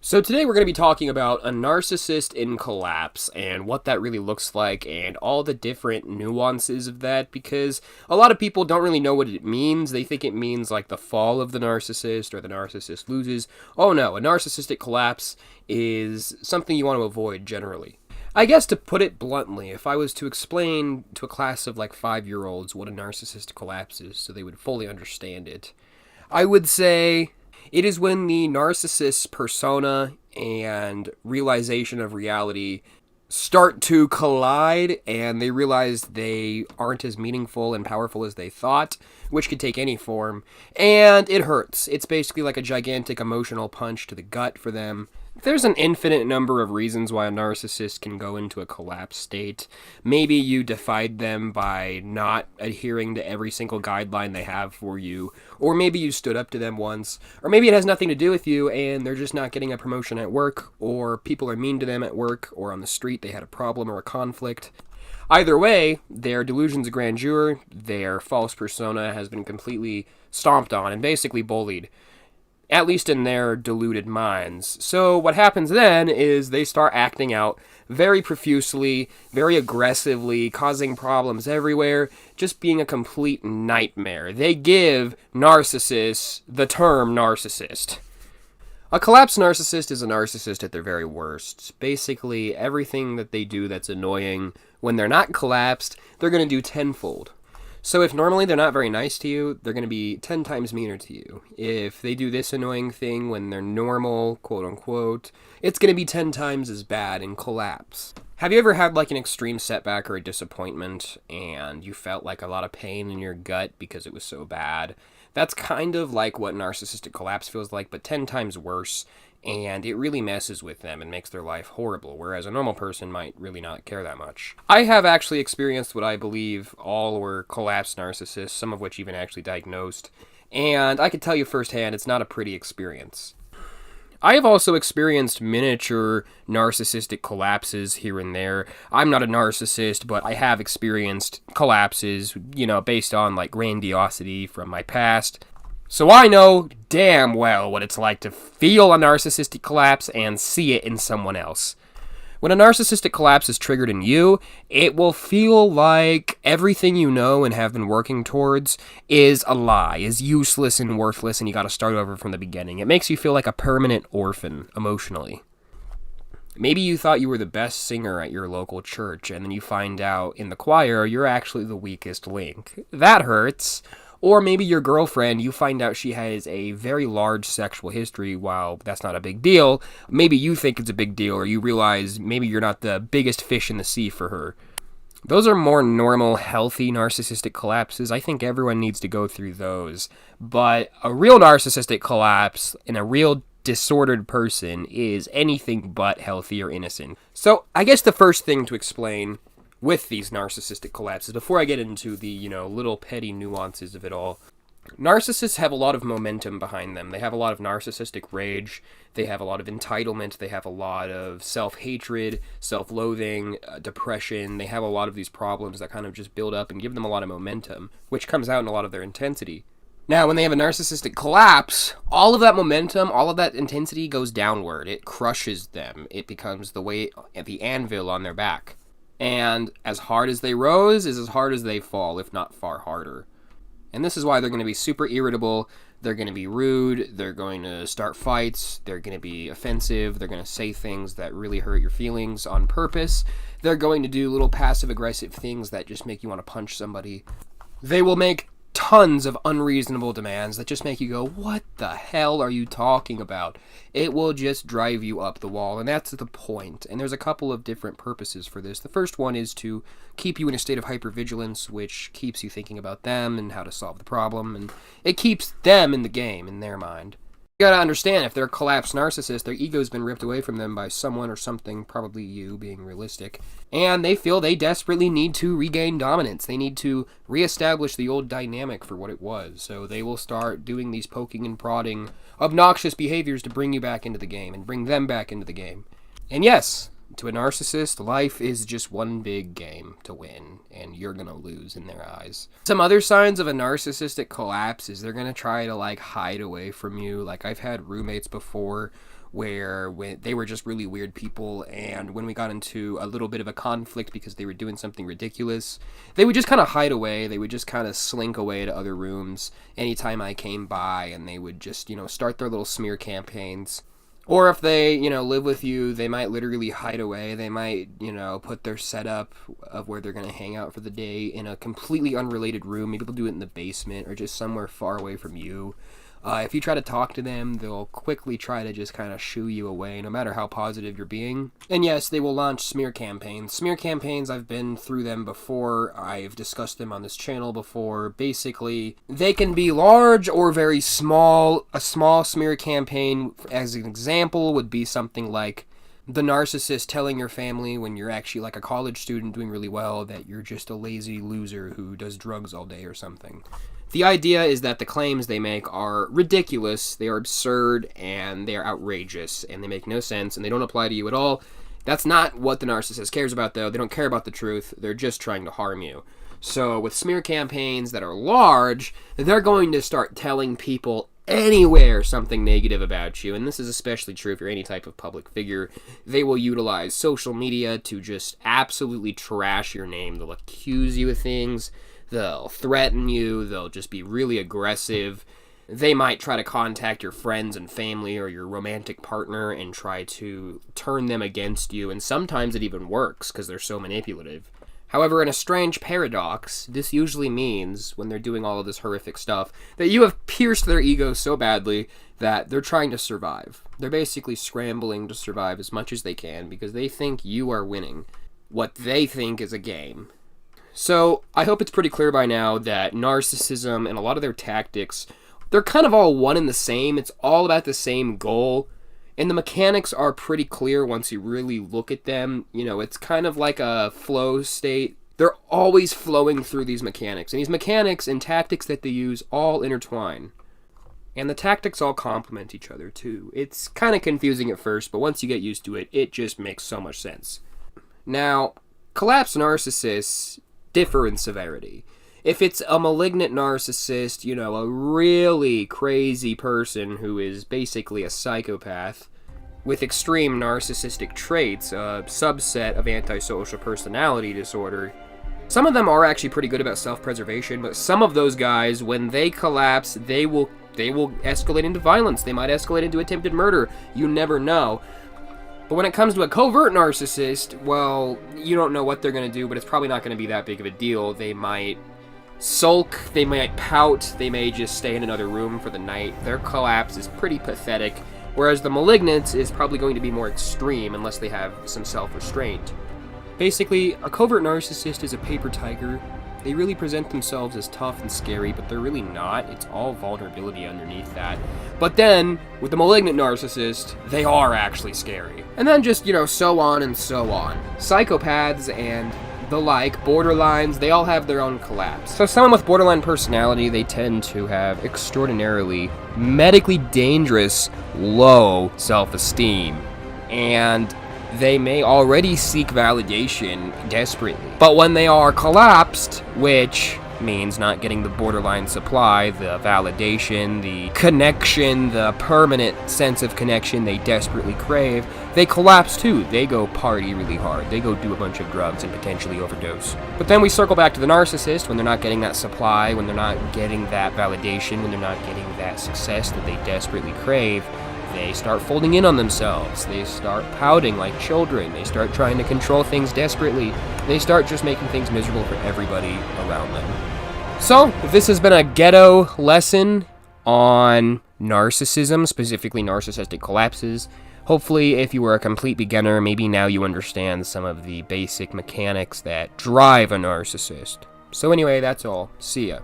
So today we're going to be talking about a narcissist in collapse and what that really looks like and all the different nuances of that, because a lot of people don't really know what it means. They think it means like the fall of the narcissist or the narcissist loses. Oh no, a narcissistic collapse is something you want to avoid generally. I guess to put it bluntly, if I was to explain to a class of like 5-year-olds what a narcissist collapse is so they would fully understand it, I would say it is when the narcissist's persona and realization of reality start to collide and they realize they aren't as meaningful and powerful as they thought, which could take any form, and it hurts. It's basically like a gigantic emotional punch to the gut for them. There's an infinite number of reasons why a narcissist can go into a collapse state. Maybe you defied them by not adhering to every single guideline they have for you, or maybe you stood up to them once, or maybe it has nothing to do with you and they're just not getting a promotion at work, or people are mean to them at work or on the street, they had a problem or a conflict. Either way, their delusions of grandeur, their false persona has been completely stomped on and basically bullied, at least in their deluded minds. So what happens then is they start acting out very profusely, very aggressively, causing problems everywhere, just being a complete nightmare. They give narcissists the term narcissist. A collapsed narcissist is a narcissist at their very worst. Basically, everything that they do that's annoying, when they're not collapsed, they're going to do tenfold. So if normally they're not very nice to you, they're going to be 10 times meaner to you. If they do this annoying thing when they're normal, quote unquote, it's going to be 10 times as bad in collapse. Have you ever had like an extreme setback or a disappointment and you felt like a lot of pain in your gut because it was so bad? That's kind of like what narcissistic collapse feels like, but 10 times worse. And it really messes with them and makes their life horrible, whereas a normal person might really not care that much. I have actually experienced what I believe all were collapsed narcissists, some of which even actually diagnosed, and I can tell you firsthand it's not a pretty experience. I have also experienced miniature narcissistic collapses here and there. I'm not a narcissist, but I have experienced collapses, based on like grandiosity from my past. So I know damn well what it's like to feel a narcissistic collapse and see it in someone else. When a narcissistic collapse is triggered in you, it will feel like everything you know and have been working towards is a lie, is useless and worthless, and you gotta start over from the beginning. It makes you feel like a permanent orphan, emotionally. Maybe you thought you were the best singer at your local church, and then you find out in the choir you're actually the weakest link. That hurts. Or maybe your girlfriend, you find out she has a very large sexual history. While that's not a big deal, maybe you think it's a big deal, or you realize maybe you're not the biggest fish in the sea for her. Those are more normal, healthy narcissistic collapses. I think everyone needs to go through those. But a real narcissistic collapse in a real disordered person is anything but healthy or innocent. So I guess the first thing to explain with these narcissistic collapses, before I get into the, little petty nuances of it all, narcissists have a lot of momentum behind them. They have a lot of narcissistic rage, they have a lot of entitlement, they have a lot of self-hatred, self-loathing, depression. They have a lot of these problems that kind of just build up and give them a lot of momentum, which comes out in a lot of their intensity. Now, when they have a narcissistic collapse, all of that momentum, all of that intensity goes downward. It crushes them. It becomes the weight at the anvil on their back. And as hard as they rose is as hard as they fall, if not far harder. And this is why they're going to be super irritable, they're going to be rude, they're going to start fights, they're going to be offensive, they're going to say things that really hurt your feelings on purpose, they're going to do little passive-aggressive things that just make you want to punch somebody. They will make tons of unreasonable demands that just make you go, what the hell are you talking about? It will just drive you up the wall, and that's the point. And there's a couple of different purposes for this. The first one is to keep you in a state of hypervigilance, which keeps you thinking about them and how to solve the problem, and it keeps them in the game, in their mind. You gotta understand, if they're a collapsed narcissist, their ego's been ripped away from them by someone or something, probably you, being realistic, and they feel they desperately need to regain dominance. They need to reestablish the old dynamic for what it was, so they will start doing these poking and prodding, obnoxious behaviors to bring you back into the game, and bring them back into the game. And yes, to a narcissist, life is just one big game to win, and you're gonna lose in their eyes. Some other signs of a narcissistic collapse is they're gonna try to hide away from you. Like, I've had roommates before when they were just really weird people, and when we got into a little bit of a conflict because they were doing something ridiculous, they would just kind of hide away. They would just kind of slink away to other rooms anytime I came by, and they would just, start their little smear campaigns. Or if they, live with you, they might literally hide away. They might, put their setup of where they're going to hang out for the day in a completely unrelated room. Maybe they'll do it in the basement or just somewhere far away from you. If you try to talk to them, they'll quickly try to just kind of shoo you away, no matter how positive you're being. And yes, they will launch smear campaigns. Smear campaigns, I've been through them before. I've discussed them on this channel before. Basically, they can be large or very small. A small smear campaign, as an example, would be something like the narcissist telling your family when you're actually like a college student doing really well that you're just a lazy loser who does drugs all day or something. The idea is that the claims they make are ridiculous, they are absurd, and they are outrageous, and they make no sense, and they don't apply to you at all. That's not what the narcissist cares about, though. They don't care about the truth. They're just trying to harm you. So with smear campaigns that are large, they're going to start telling people anywhere something negative about you, and this is especially true if you're any type of public figure. They will utilize social media to just absolutely trash your name. They'll accuse you of things. They'll threaten you. They'll just be really aggressive. They might try to contact your friends and family or your romantic partner and try to turn them against you, and sometimes it even works because they're so manipulative. However, in a strange paradox, this usually means, when they're doing all of this horrific stuff, that you have pierced their ego so badly that they're trying to survive. They're basically scrambling to survive as much as they can because they think you are winning what they think is a game. So, I hope it's pretty clear by now that narcissism and a lot of their tactics, they're kind of all one and the same. It's all about the same goal. And the mechanics are pretty clear once you really look at them. It's kind of like a flow state. They're always flowing through these mechanics. And these mechanics and tactics that they use all intertwine. And the tactics all complement each other, too. It's kind of confusing at first, but once you get used to it, it just makes so much sense. Now, collapsed narcissists differ in severity. If it's a malignant narcissist, a really crazy person who is basically a psychopath with extreme narcissistic traits, a subset of antisocial personality disorder, some of them are actually pretty good about self-preservation, but some of those guys, when they collapse, they will escalate into violence. They might escalate into attempted murder. You never know. But when it comes to a covert narcissist, well, you don't know what they're going to do, but it's probably not going to be that big of a deal. They might sulk, they might pout, they may just stay in another room for the night. Their collapse is pretty pathetic, whereas the malignant is probably going to be more extreme unless they have some self-restraint. Basically, a covert narcissist is a paper tiger. They really present themselves as tough and scary, but they're really not. It's all vulnerability underneath that. But then, with the malignant narcissist, they are actually scary. And then just, so on and so on. Psychopaths and the like, borderlines, they all have their own collapse. So someone with borderline personality, they tend to have extraordinarily medically dangerous low self-esteem. And they may already seek validation desperately. But when they are collapsed, which means not getting the borderline supply, the validation, the connection, the permanent sense of connection they desperately crave, they collapse too. They go party really hard. They go do a bunch of drugs and potentially overdose. But then we circle back to the narcissist when they're not getting that supply, when they're not getting that validation, when they're not getting that success that they desperately crave. They start folding in on themselves. They start pouting like children. They start trying to control things desperately. They start just making things miserable for everybody around them. So, this has been a ghetto lesson on narcissism, specifically narcissistic collapses. Hopefully, if you were a complete beginner, maybe now you understand some of the basic mechanics that drive a narcissist. So anyway, that's all. See ya.